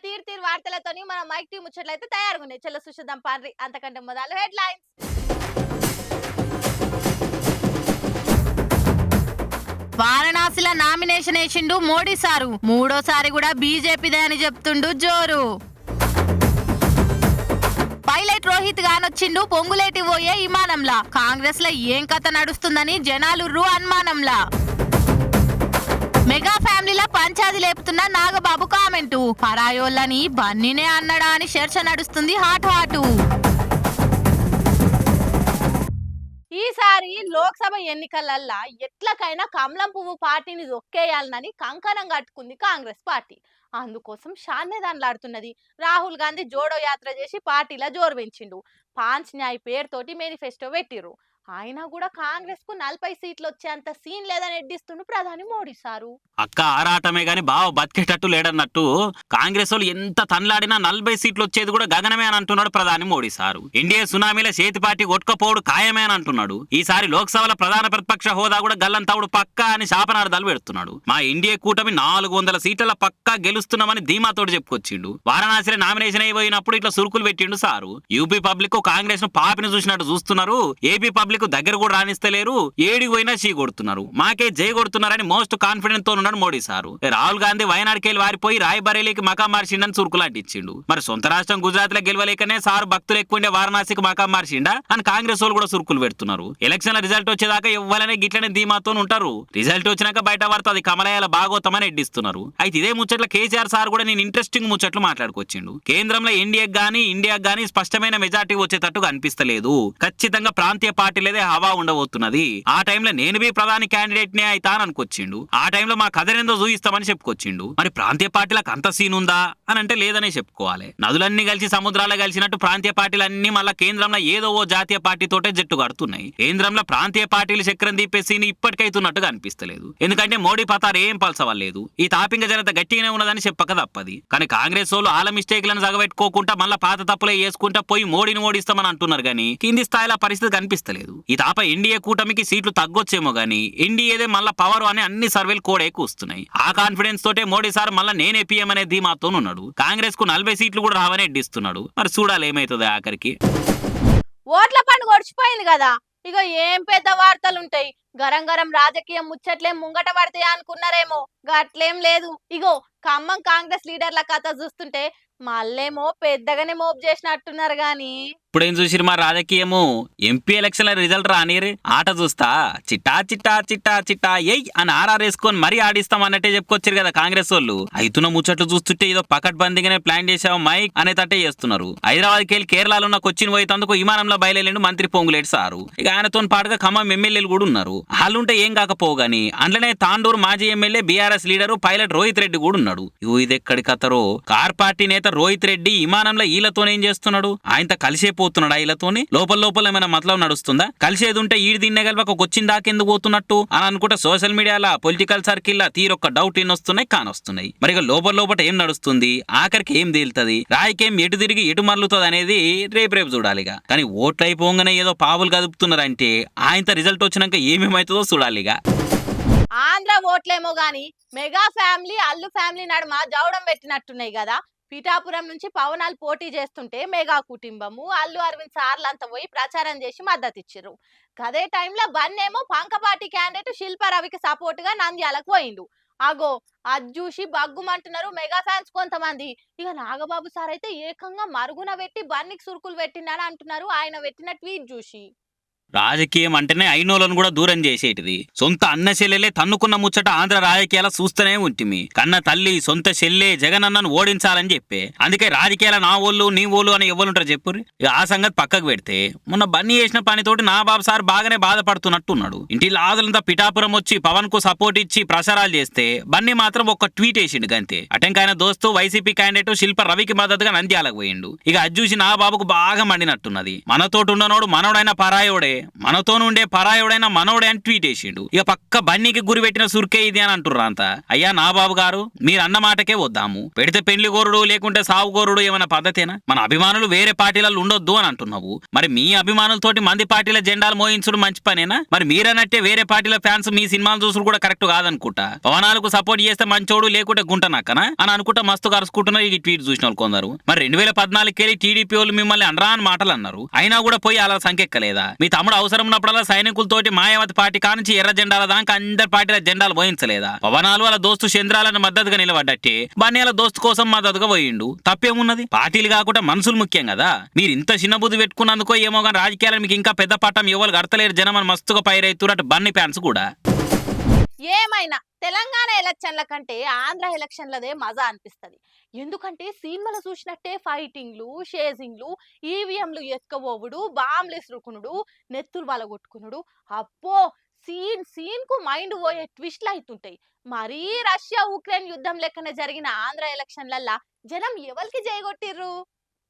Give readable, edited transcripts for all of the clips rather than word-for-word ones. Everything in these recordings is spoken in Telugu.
తీరు తీరు వార్తలతోని మన మైక్ టీం ముచ్చట్లయితే తయారుగా ఉన్నాయి. చెల్ల సుషుదాం పాన్రి అంతకంటే మొదలు హెడ్లైన్స్. వారణాసిలో నామినేషన్ వేసిండు మోడీ సారు. మూడోసారి కూడా బీజేపీదే అని చెప్తుండు జోరు. పైలట్ రోహిత్ గానొచ్చిండు పొంగులేటి పోయే విమానంలా. కాంగ్రెస్ లో ఏం కథ నడుస్తుందని జనాలు అనుమానంలా. మెగా ఫ్యామిలీలో పంచాది లేపుతున్న నాగబాబు కామెంటు. పరాయోళ్ళని బన్నీనే అన్నడా అని చర్చ నడుస్తుంది హాటు. ఈసారి లోక్సభ ఎన్నికలల్లా ఎట్లకైనా కమలం పువ్వు పార్టీని దొక్కేయాలని కంకణం కట్టుకుంది కాంగ్రెస్ పార్టీ. అందుకోసం షాన్నేదాన్లాడుతున్నది. రాహుల్ గాంధీ జోడో యాత్ర చేసి పార్టీలో జోరు పెంచిండు. పాంచ్ న్యాయ్ పేరుతోటి మేనిఫెస్టో పెట్టిర్రు. అయినా కూడా కాంగ్రెస్ కు 40 సీట్లు వచ్చేంత సీన్ లేదని ఎడ్డిస్తుండు ప్రధాని మోడీ సారు. అక్క ఆరాటమే గాని బావ బతికేటట్టు లేడన్నట్టు కాంగ్రెస్ వాళ్ళు ఎంత తన్లాడినా 40 సీట్లు వచ్చేది కూడా గగనమే అని అంటున్నాడు ప్రధాని మోడీ సారు. ఎన్డీఏ సునామీలో చేతి పార్టీ కొట్టుకపోవడు ఖాయమే అని అంటున్నాడు. ఈసారి లోక్సభలో ప్రధాన ప్రతిపక్ష హోదా కూడా గల్లంతవుడు పక్కా అని శాపనార్థాలు పెడుతున్నాడు. మా ఎన్డీఏ కూటమి 400 సీట్ల పక్కా గెలుస్తున్నామని ధీమాతోటి చెప్పుకొచ్చిండు. వారణాసిలో నామినేషన్ అయిపోయినప్పుడు ఇట్లా సురుకులు పెట్టిండు సారు. యూపీ పబ్లిక్ కాంగ్రెస్ ను పాపిని చూసినట్టు చూస్తున్నారు. ఏపీ పబ్లిక్ దగ్గర కూడా రాణిస్తలేరు. ఏడికి పోయినా చీ కొడుతున్నారు. మాకే జై కొడుతున్నారని మోస్ట్ కాన్ఫిడెంట్ తో ఉన్నాడు మోడీ సారు. రాహుల్ గాంధీ వయనాడుకెళ్ళి వారిపోయి రాయ్బరేలీకి మకాం మార్చిండని సురుకులాంటిచ్చిండు. మరి సొంత రాష్ట్రం గుజరాత్ లో గెలవలేకనే సారు భక్తులు ఎక్కువ వారణాసికి మకాం మార్చిండా అని కాంగ్రెస్ వాళ్ళు కూడా సురుకులు పెడుతున్నారు. ఎలక్షన్ల రిజల్ట్ వచ్చేదాకా ఇవ్వాలనే గిట్లనే ధీమాతో ఉంటారు. రిజల్ట్ వచ్చినాక బయట వార్త అది కమలయాల భాగోతమని ఎడ్డిస్తున్నారు. అయితే ఇదే ముచ్చట్ల కేసీఆర్ సార్ కూడా నేను ఇంట్రెస్టింగ్ ముచ్చట్లు మాట్లాడుకొచ్చిండు. కేంద్రంలో ఎన్డీఏకి గానీ ఇండియాకి గానీ స్పష్టమైన మెజార్టీ వచ్చేటట్టుగా అనిపిస్తలేదు. ఖచ్చితంగా ప్రాంతీయ పార్టీలదే హవా ఉండబోతున్నది. ఆ టైంలో నేను బి ప్రధాని క్యాండిడేట్ నే అయితా అని అనుకొచ్చిండు. ఆ టైంలో మా కథనేందో చూయిస్తామని చెప్పుకొచ్చిండు. మరి ప్రాంతీయ పార్టీలకు అంత సీన్ ఉందా అని అంటే లేదనే చెప్పుకోవాలి. నదులన్నీ కలిసి సముద్రాలు కలిసినట్టు ప్రాంతీయ పార్టీలన్నీ మళ్ళా కేంద్రంలో ఏదో ఓ జాతీయ పార్టీతోటే జట్టు కడుతున్నాయి. కేంద్రంలో ప్రాంతీయ పార్టీలు చక్రం దీపే సీన్ ఇప్పటికైతున్నట్టుగా అనిపిస్తలేదు. ఎందుకంటే మోడీ పతారు ఏం పలసవలేదు. ఈ తాపింగ జనత గట్టిగానే ఉన్నదని చెప్పక తప్పది. కానీ కాంగ్రెస్ వాళ్ళు ఆల మిస్టేక్లను సగబెట్టుకోకుండా మళ్ళా పాత తప్పులే చేసుకుంటా పోయి మోడీని ఓడిస్తామని అంటున్నారు. కానీ కింది స్థాయిలో పరిస్థితి కనిపిస్తలేదు. ఈ తాప ఎన్డీఏ కూటమికి సీట్లు తగ్గొచ్చేమో గానీ ఎన్డీఏదే మళ్ళా పవర్ అని అన్ని సర్వేలు కూడా కూస్తున్నాయి. ఆ కాన్ఫిడెన్స్ తోటే మోడీ సార్ మళ్ళా నేనే పీఎం అనే ధీమాతో ఉన్నాడు. కాంగ్రెస్ కు 40 సీట్లు కూడా రావని ఎడ్డిస్తున్నాడు. మరి చూడాలి ఏమైతుంది ఆఖరికి. ఓట్ల పండుగ ఒడిచిపోయింది కదా, ఇక ఏం పెద్ద వార్తలుంటాయి. గరం గరం రాజకీయం ముచ్చట్లేం ముంగట పడతాయి అనుకున్నారేమో, గట్లేం లేదు. ఇగో ఖమ్మం కాంగ్రెస్ లీడర్ల కథ చూస్తుంటే మళ్ళేమో పెద్దగానే మోపు చేసినట్టున్నారు గాని. ఇప్పుడేం చూసిరు మా రాజకీయము ఎంపీ ఎలక్షన్ల రిజల్ట్ రానిరే ఆట చూస్తా చిట్టా చిట్టా చిట్టా చిట్టా ఎయ్ అని ఆర్ఆర్ వేసుకొని మరీ ఆడిస్తాం అన్నట్టే చెప్పుకొచ్చారు కదా కాంగ్రెస్ వాళ్ళు. అయితున్న ముచ్చట్లు చూస్తుంటే ఏదో పకడ్ బందీగానే ప్లాన్ చేసావు మైక్ అనే తట్టే చేస్తున్నారు. హైదరాబాద్కి వెళ్ళి కేరళలో ఉన్న కొచ్చిన్ పోయేందుకు విమానంలో బయలుదేరిండు మంత్రి పొంగులేటి సారు. ఇక ఆయనతో పాటుగా ఖమ్మం ఎమ్మెల్యేలు కూడా ఉన్నారు. వాళ్ళుంటే ఏం కాకపోగాని అందులోనే తాండూరు మాజీ MLA BRS leader pilot Rohit Reddy కూడా ఉన్నాడు. ఇది ఎక్కడి కథరో కార్ పార్టీ నేత రోహిత్ రెడ్డి విమానంలో ఈలతోనేం చేస్తున్నాడు? ఆయనతో కలిసే పోతున్నాడా? ఈలతోని లోపల ఏమైనా మతలం నడుస్తుందా? కలిసేది ఉంటే ఈడు దీన్నే కలిపి వచ్చిన దాకెందుకు పోతున్నట్టు అని అనుకుంటే సోషల్ మీడియాలో పొలిటికల్ సర్కిల్ తీరొక్క డౌట్ వస్తున్నాయి కానొస్తున్నాయి. మరి ఇక లోపల ఏం నడుస్తుంది, ఆఖరికి ఏం తేలుతుంది, రాయికేం ఎటు తిరిగి ఎటు మరలుతుంది అనేది రేపు చూడాలిగా. కానీ ఓట్లు అయిపోగానే ఏదో పావులు కదుపుతున్నారంటే ఆయనతో రిజల్ట్ వచ్చినాక ఏమేమవుతుందో చూడాలిగా. ఆంధ్ర ఓట్లేమో గాని మెగా ఫ్యామిలీ అల్లు ఫ్యామిలీ నడుమ జవడం పెట్టినట్టున్నాయి కదా. పిఠాపురం నుంచి పవనాలు పోటీ చేస్తుంటే మెగా కుటుంబము అల్లు అరవింద్ సార్లంతా పోయి ప్రచారం చేసి మద్దతు ఇచ్చారు. అదే టైంలో బన్నేమో పంకపాటి క్యాండిడేట్ శిల్పారవికి సపోర్ట్ గా నంద్యాలకు పోయిండు. అగో అది చూసి బగ్గుమంటున్నారు మెగా ఫ్యాన్స్ కొంతమంది. ఇక నాగబాబు సార్ అయితే ఏకంగా మరుగున పెట్టి బన్నికి సురుకులు పెట్టిండని అంటున్నారు ఆయన పెట్టిన ట్వీట్ చూసి. రాజకీయం అంటేనే అయినోళ్ళను కూడా దూరం చేసేటిది. సొంత అన్న చెల్లెలే తన్నుకున్న ముచ్చట ఆంధ్ర రాజకీయాల చూస్తూనే ఉంటుంది. కన్న తల్లి సొంత చెల్లె జగనన్నను ఓడించాలని చెప్పే అందుకే రాజకీయాల నా ఓళ్ళు నీ ఓళ్ళు అని ఎవరుంటారు చెప్పుర్రి. ఆ సంగతి పక్కకు పెడితే మొన్న బన్నీ చేసిన పనితోటి నా బాబు సార్ బాగానే బాధపడుతున్నట్టున్నాడు. ఇంటి లాదులంతా పిఠాపురం వచ్చి పవన్ కు సపోర్ట్ ఇచ్చి ప్రచారాలు చేస్తే బన్నీ మాత్రం ఒక ట్వీట్ వేసిండు గంతే. అటెంకాయన దోస్తు వైసీపీ క్యాండిడేట్ శిల్ప రవికి మద్దతుగా నంద్యాలకు పోయిండు. ఇక అది చూసి నా బాబుకు బాగా మండినట్టున్నది. మనతోటి ఉన్ననోడు మనోడైన పరాయోడే మనతో ఉండే పరాయుడైన మనోడే అని ట్వీట్ చేసిండు. ఇక పక్క బన్నీకి గురి పెట్టిన సుర్కే ఇది అని అంటుర్రు అంతా. అయ్యా నా బాబు గారు, మీరు అన్న మాటకే వద్దాము. పెడితే పెళ్లి కోరుడు లేకుంటే సాగు కోరుడు ఏమైనా పద్ధతేనా? మన అభిమానులు వేరే పార్టీలలో ఉండొద్దు అని అంటున్నావు. మరి మీ అభిమానులతోటి మంది పార్టీల జెండాలు మోయించడం మంచి పనేనా? మరి మీరన్నట్టే వేరే పార్టీల ఫ్యాన్స్ మీ సినిమాలు చూసుడు కూడా కరెక్ట్ కాదనుకుంటా. పవనాలకు సపోర్ట్ చేస్తే మంచోడు లేకుంటే గుంట నక్కనా అని అనుకుంటా మస్తు కరుచుకుంటున్నారు ఈ ట్వీట్ చూసిన వాళ్ళు కొందరు. మరి 2014 టీడీపీ వాళ్ళు మిమ్మల్ని అనరా అని మాటలు అన్నారు. అయినా కూడా పోయి అలా సంకెక్కలేదా? మీ తమ్ముడు అవసరం ఉన్నప్పుడల్లా సైనికులతోటి మాయావతి పార్టీ కానించి ఎర్ర జెండాల దాకా అందరి పార్టీల జెండాలు పోయించలేదా? పవనాలు వాళ్ళ దోస్తు చంద్రాలను మద్దతుగా నిలబడ్డట్టే బన్నీల దోస్తు కోసం మద్దతుగా పోయిండు. తప్పేమున్నది? పార్టీలు కాకుండా మనుషులు ముఖ్యం కదా. మీరు ఇంత చిన్న బుద్ధి పెట్టుకున్నందుకో ఏమో కానీ రాజకీయాలు మీకు ఇంకా పెద్ద పట్టం ఎవరు కడతలేరు జనం అని మస్తుగా పైరైతున్నట్టు బన్నీ ఫ్యాన్స్ కూడా. ఏమైనా తెలంగాణ ఎలక్షన్ల కంటే ఆంధ్ర ఎలక్షన్లదే మజా అనిపిస్తుంది. ఎందుకంటే సినిమాలు చూసినట్టే ఫైటింగ్లు, షేజింగ్లు, ఈవీఎంలు ఎత్తుకపోవుడు, బాంబులు ఎసురుకునుడు, నెత్తులు వలగొట్టుకునుడు, అప్పో సీన్ కు మైండ్ పోయే ట్విస్ట్లు అవుతుంటాయి. మరీ రష్యా ఉక్రెయిన్ యుద్ధం లెక్కనే జరిగిన ఆంధ్ర ఎలక్షన్లల్లా జనం ఎవరికి జయగొట్టిర్రు?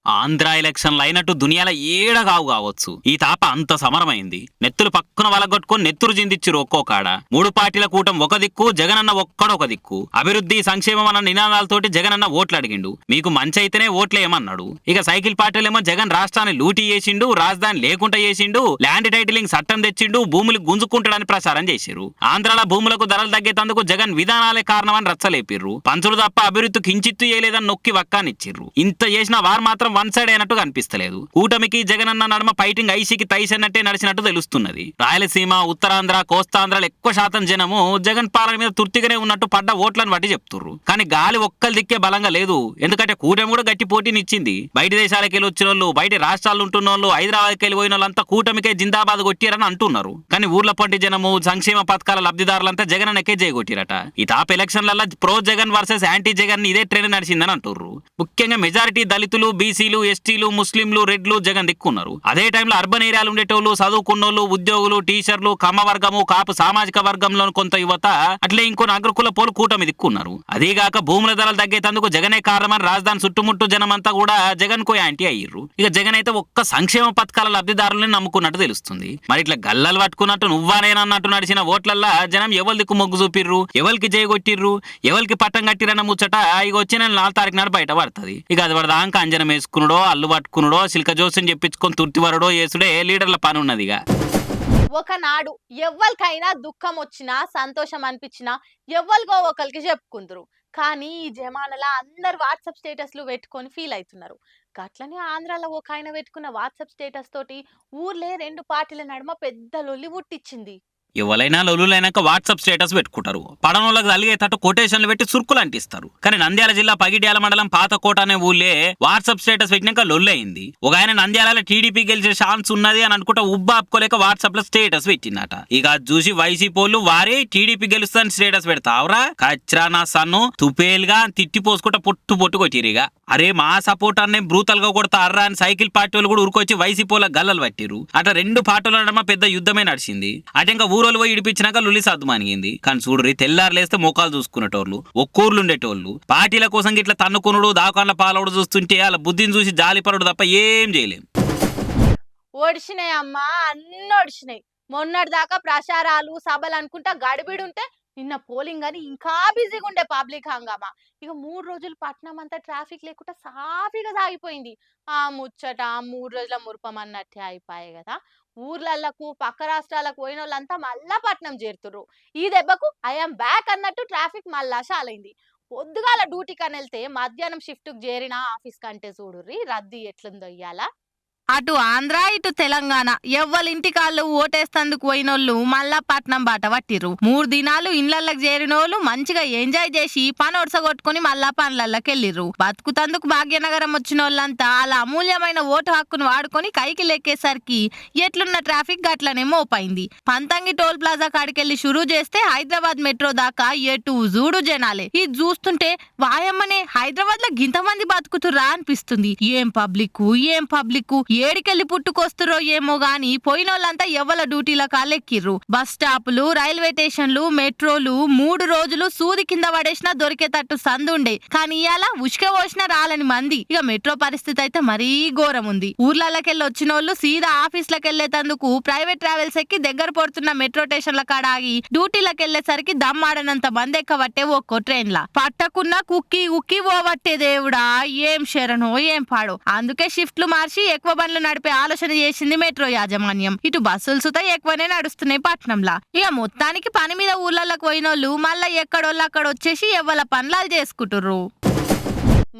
ఆంధ్ర ఎలక్షన్లు అయినట్టు దునియాల ఏడగావు కావచ్చు. ఈ తాప అంత సమరమైంది. నెత్తులు పక్కన వలగొట్టుకుని నెత్తురు జిందిచ్చిరు ఒక్కో కాడ. 3 పార్టీల కూటం ఒక దిక్కు, జగనన్న ఒక్కడొక దిక్కు. అభివృద్ధి సంక్షేమం అన్న నినాదాలతోటి జగనన్న ఓట్లు అడిగిండు. మీకు మంచి అయితేనే ఓట్లేయమన్నాడు. ఇక సైకిల్ పార్టీలేమో జగన్ రాష్ట్రాన్ని లూటీ చేసిండు, రాజధాని లేకుండా చేసిండు, ల్యాండ్ టైటిలింగ్ చట్టం తెచ్చిండు, భూములు గుంజుకుంటాడని ప్రచారం చేసిరు. ఆంధ్రాల భూములకు ధరలు తగ్గేందుకు జగన్ విధానాలే కారణమని రచ్చలేపిర్రు. పంచులు తప్ప అభివృద్ధి కించిత్తు చేయలేదని నొక్కి వక్కానిచ్చిర్రు. ఇంత చేసిన వారు మాత్రం వన్ సైడ్ అయినట్టు కనిపిస్తలేదు. కూటమికి జగనన్న నడుమ ఫైటింగ్ ఐసీకి తైసన్నట్టే నడిచినట్టు తెలుస్తున్నది. రాయలసీమ, ఉత్తరాంధ్ర, కోస్తాంధ్రాలు ఎక్కువ శాతం జనము జగన్ పాలన మీద తృప్తిగానే ఉన్నట్టు పడ్డ ఓట్లను బట్టి చెప్తుర్రు. కానీ గాలి ఒక్కలు దిక్కే బలంగా లేదు. ఎందుకంటే కూటమి కూడా గట్టి పోటీనిచ్చింది. బయట దేశాలకు వెళ్ళి వచ్చిన వాళ్ళు, బయట రాష్ట్రాలు ఉంటున్న వాళ్ళు, హైదరాబాద్కి వెళ్ళి పోయిన వాళ్ళంతా కూటమికే జిందాబాద్ కొట్టిరని అంటున్నారు. కానీ ఊర్ల పొంటి జనము, సంక్షేమ పథకాల లబ్ధిదారులంతా జగనన్నకే జయగొట్టిరట. ఈ టాప్ ఎలక్షన్లలో pro Jagan versus anti Jagan ఇదే ట్రెండ్ నడిచిందని అంటుర్రు. ముఖ్యంగా మెజారిటీ దళితులు, బీసీలు, ఎస్టీలు, ముస్లింలు, రెడ్లు జగన్ దిక్కున్నారు. అదే టైంలో అర్బన్ ఏరియాలు ఉండేటోళ్ళు, చదువుకున్నోళ్ళు, ఉద్యోగులు, టీచర్లు, కమ్మ వర్గము, కాపు సామాజిక వర్గంలో కొంత యువత, అట్లే ఇంకొన్ని అగ్రకుల పోలు కూటమి దిక్కున్నారు. అదేగాక భూముల ధరలు తగ్గేందుకు జగనే కారణమని రాజధాని చుట్టుముట్టు జనమంతా కూడా జగన్ కు యాంటీ అయ్యిర్రు. ఇక జగన్ అయితే ఒక్క సంక్షేమ పథకాల లబ్ధిదారులను నమ్ముకున్నట్టు తెలుస్తుంది. మరి ఇట్లా గల్లలు పట్టుకున్నట్టు నువ్వానేనన్నట్టు నడిచిన ఓట్లల్లా జనం ఎవరి దిక్కు మొగ్గు చూపిర్రు, ఎవరికి జయగొట్టిర్రు, ఎవరికి పట్టం కట్టిరన్న ముచ్చట ఇక వచ్చే నెల 4 తారీఖు నాడు బయట పడుతుంది. ఇక అది పడదాకా అంజనం వేసుకున్నాడో, అల్లు పట్టుకున్నాడో, సిల్క జోస్ని చెప్పించుకొని తుర్తివరడో చేసుడే లీడర్ల పని ఉన్నదిగా. ఒకనాడు ఎవ్వరికైనా దుఃఖం వచ్చినా, సంతోషం అనిపించినా ఎవ్వరికో ఒకరికి చెప్పుకుందరు. కానీ ఈ జమానలా అందరు వాట్సాప్ స్టేటస్లు పెట్టుకొని ఫీల్ అవుతున్నారు. గట్లనే ఆంధ్రాలో ఒక ఆయన పెట్టుకున్న వాట్సాప్ స్టేటస్ తోటి ఊర్లే 2 పార్టీల నడుమ పెద్ద లొల్లి పుట్టించింది. ఎవరైనా లొల్లులైనాక వాట్సాప్ స్టేటస్ పెట్టుకుంటారు. పడనోళ్ళకి తలిగేటట్టు కొటేషన్లు పెట్టి సురుకులు అంటిస్తారు. కానీ నంద్యాల జిల్లా పగిడ్యాల మండలం పాతకోట అనే ఊళ్ళే వాట్సాప్ స్టేటస్ పెట్టినాక లొల్లయింది. ఒక ఆయన నంద్యాలలో టీడీపీ గెలిచే ఛాన్స్ ఉన్నది అని అనుకుంటా ఉబ్బాపుకోలేక వాట్సాప్ లో స్టేటస్ పెట్టిందట. ఇక అది చూసి వైసీపోళ్ళు వారే టీడీపీ గెలుస్తాను స్టేటస్ పెడతావురా కచ్రా నా సన్ను తుపేలుగా తిట్టిపోసుకుంటా పొట్టు కొట్టిరిగా. అరే మా సపోర్ట్ అనే బ్రూతల్ గా కొడతారా అని సైకిల్ పార్టీ వాళ్ళు కూడా ఉరుకొచ్చి వైసీపోల గల్లలు పట్టిరు. అట్లా 2 పార్టీల నడుమ పెద్ద యుద్ధమే నడిచింది. అటు ఇంకా ఊరోళ్ళు పోయి ఇడిపించినాక లుల్లి సద్దుమానిగింది. కానీ చూడుర్రి, తెల్లారులేస్తే మోకాలు చూసుకునేటోళ్ళు, ఒక్కూర్లు ఉండేటోళ్ళు పార్టీల కోసం ఇట్లా తన్నుకునుడు, దాకాండ్ల పాలవుడు చూస్తుంటే అలా బుద్ధిని చూసి జాలిపరుడు తప్ప ఏం చేయలేం. ఒడిచినాయి అమ్మా, అన్ని ఒడిచినాయి. మొన్నటి దాకా ప్రచారాలు, సభలు అనుకుంటా గడిబిడుంటే నిన్న పోలింగ్ అని ఇంకా బిజీగా ఉండే పబ్లిక్ హంగామా. ఇక 3 రోజులు పట్నం అంతా ట్రాఫిక్ లేకుండా సాఫీగా సాగిపోయింది. ఆ ముచ్చట 3 రోజుల మురుపం అన్నట్టే అయిపోయాయి కదా. ఊర్లలకు పక్క రాష్ట్రాలకు పోయిన వాళ్ళంతా మళ్ళా పట్నం చేరుతుర్రు. ఈ దెబ్బకు ఐఎమ్ బ్యాక్ అన్నట్టు ట్రాఫిక్ మళ్ళా చాలైంది. పొద్దుగాల డ్యూటీకి అని వెళ్తే మధ్యాహ్నం షిఫ్ట్ కు చేరిన ఆఫీస్ కంటే చూడుర్రి రద్దీ ఎట్లుందో ఇయ్యాల. అటు ఆంధ్ర ఇటు తెలంగాణ ఎవ్వలింటికాళ్ళు ఓటేస్తందుకు పోయినోళ్ళు మళ్ళా పట్నం బాట పట్టిర్రు. 3 దినాలు ఇండ్లకి చేరినోళ్ళు మంచిగా ఎంజాయ్ చేసి పని ఒడసగొట్టుకుని మళ్ళా పనులకి వెళ్ళిర్రు. బతుకుతందుకు భాగ్యనగరం వచ్చిన వాళ్ళంతా అలా అమూల్యమైన ఓటు హక్కును వాడుకొని కైకి లెక్కేసరికి ఎట్లున్న ట్రాఫిక్ గట్లనే మోపైంది. పంతంగి టోల్ ప్లాజా కాడికెళ్ళి షురూ చేస్తే హైదరాబాద్ మెట్రో దాకా ఎటు జూడు జనాలే. ఇది చూస్తుంటే వాయమ్మనే హైదరాబాద్ లో గింతమంది బతుకుతుర్రా అనిపిస్తుంది. ఏం పబ్లిక్ ఏడికెళ్ళి పుట్టుకొస్తురో ఏమో గాని పోయినోళ్ళంతా ఎవ్వల డ్యూటీల కాలెక్కిర్రు. బస్ స్టాపులు, రైల్వే స్టేషన్లు, మెట్రోలు 3 రోజులు సూది కింద పడేసినా దొరికేటట్టు సందుండే. కానీ ఇయాల ఉష్క పోసినా రాలని మంది. ఇక మెట్రో పరిస్థితి అయితే మరీ ఘోరం ఉంది. ఊర్లకెళ్ళి వచ్చినోళ్ళు సీదా ఆఫీస్లకు వెళ్లేటందుకు ప్రైవేట్ ట్రావెల్స్ ఎక్కి దగ్గర పడుతున్న మెట్రో స్టేషన్ల కాడ ఆగి డ్యూటీలకు వెళ్లేసరికి దమ్మాడనంత మంది ఎక్కబట్టే ఒక్కో ట్రైన్ల పట్టకున్న కుక్కి ఉక్కి పోవట్టే దేవుడా, ఏం శరణో ఏం పాడో. అందుకే షిఫ్ట్లు మార్చి ఎక్కువ బండ్లు నడిపే ఆలోచన చేసింది మెట్రో యాజమాన్యం. ఇటు బస్సులు సుతా ఎక్కువనే నడుస్తున్నాయి పట్నంలా. ఇక మొత్తానికి పని మీద ఊర్లలోకి పోయినోళ్ళు మళ్ళా ఎక్కడోళ్ళు అక్కడ వచ్చేసి ఎవ్వల పనులు చేసుకుంటుర్రు.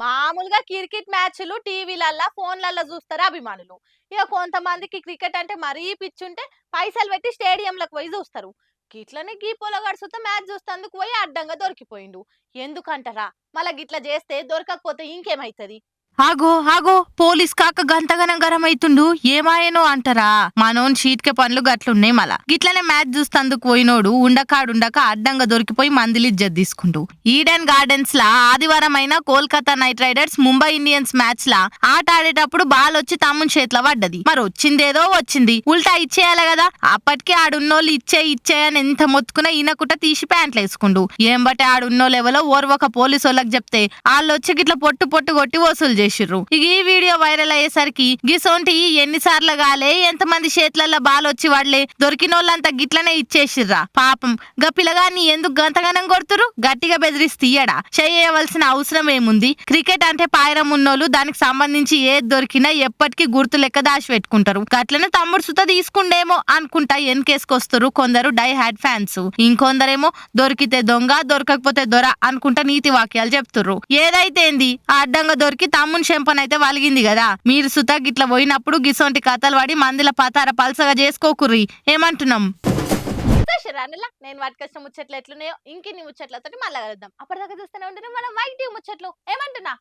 మామూలుగా క్రికెట్ మ్యాచ్లు టీవీలల్లా ఫోన్లల్లో చూస్తారు అభిమానులు. ఇక కొంతమందికి క్రికెట్ అంటే మరీ పిచ్చుంటే పైసలు పెట్టి స్టేడియంలకు పోయి చూస్తారు. గిట్లనే గీపోలో గడుసుతో మ్యాచ్ చూస్తందుకు పోయి అడ్డంగా దొరికిపోయిండు. ఎందుకంటారా, మళ్ళా గిట్లా చేస్తే దొరకకపోతే ఇంకేమైతుంది? ఆగో పోలీస్ కాక గంతగనం గరమైతుండు, ఏమాయనో అంటారా? మనోన్ షీట్కే పనులు గట్లున్నాయి. మళ్ళా గిట్లనే మ్యాచ్ చూస్తందుకు పోయినోడు ఉండక అడ్డంగా దొరికిపోయి మందిలి ఇజ్జత్ తీసుకుంటూ. ఈడెన్ గార్డెన్స్ లా ఆదివారం అయిన Kolkata knight riders Mumbai Indians match లా ఆట ఆడేటప్పుడు బాల్ వచ్చి తమ్ముని చేతిలో పడ్డది. మరి వచ్చిందేదో వచ్చింది, ఉల్టా ఇచ్చేయాలి కదా. అప్పటికే ఆడున్నోళ్ళు ఇచ్చేయని ఎంత మొత్తుకున్నా ఈయనకుట తీసి ప్యాంట్లు వేసుకుండు. ఏం బట్టే ఆడున్నోళ్ళు ఎవరో ఓర్వక పోలీసు వాళ్ళకి చెప్తే వాళ్ళు వచ్చి గిట్ల పొట్టు కొట్టి వసూలు చేసిర్రు. ఇక ఈ వీడియో వైరల్ అయ్యేసరికి గిసోంటి ఎన్నిసార్లు గాలే, ఎంతమంది చేతులలో బాల్ వచ్చి వాడలే, దొరికినోళ్ళంతా గిట్లనే ఇచ్చేసిర్రా. పాపం గా పిల్లగాన్ని ఎందుకు గంతగనం కొడుతురు? గట్టిగా బెదిరిస్తే ఇయ్యడా? చేయవలసిన అవసరం ఏముంది? క్రికెట్ అంటే పాయరం ఉన్నోళ్ళు దానికి సంబంధించి ఏది దొరికినా ఎప్పటికీ గుర్తు లెక్క దాచి పెట్టుకుంటారు. గట్లనే తమ్ముడు సుత తీసుకుండేమో అనుకుంటా వెనకేసుకొస్తారు కొందరు డై హ్యాడ్ ఫ్యాన్స్. ఇంకొందరేమో దొరికితే దొంగ, దొరకకపోతే దొర అనుకుంటా నీతి వాక్యాలు చెప్తుర్రు. ఏదైతేంది అడ్డంగా దొరికి తమ్ముని చెంపనైతే వలిగింది కదా. మీరు సుత గిట్ల పోయినప్పుడు గిసొంటి కథలు పడి మందిల పతార పల్సగా చేసుకోకుర్రి. ఏమంటున్నాం? నేను వాటికొచ్చిన ముచ్చట్లు ఎట్లున్నాయో ఇంకిన్ని ముచ్చట్లతో మళ్ళా కలుద్దాం. అప్పటిదాకా చూస్తూనే ఉంటుంది మన వైట్ ముచ్చట్లు. ఏమంటున్నా?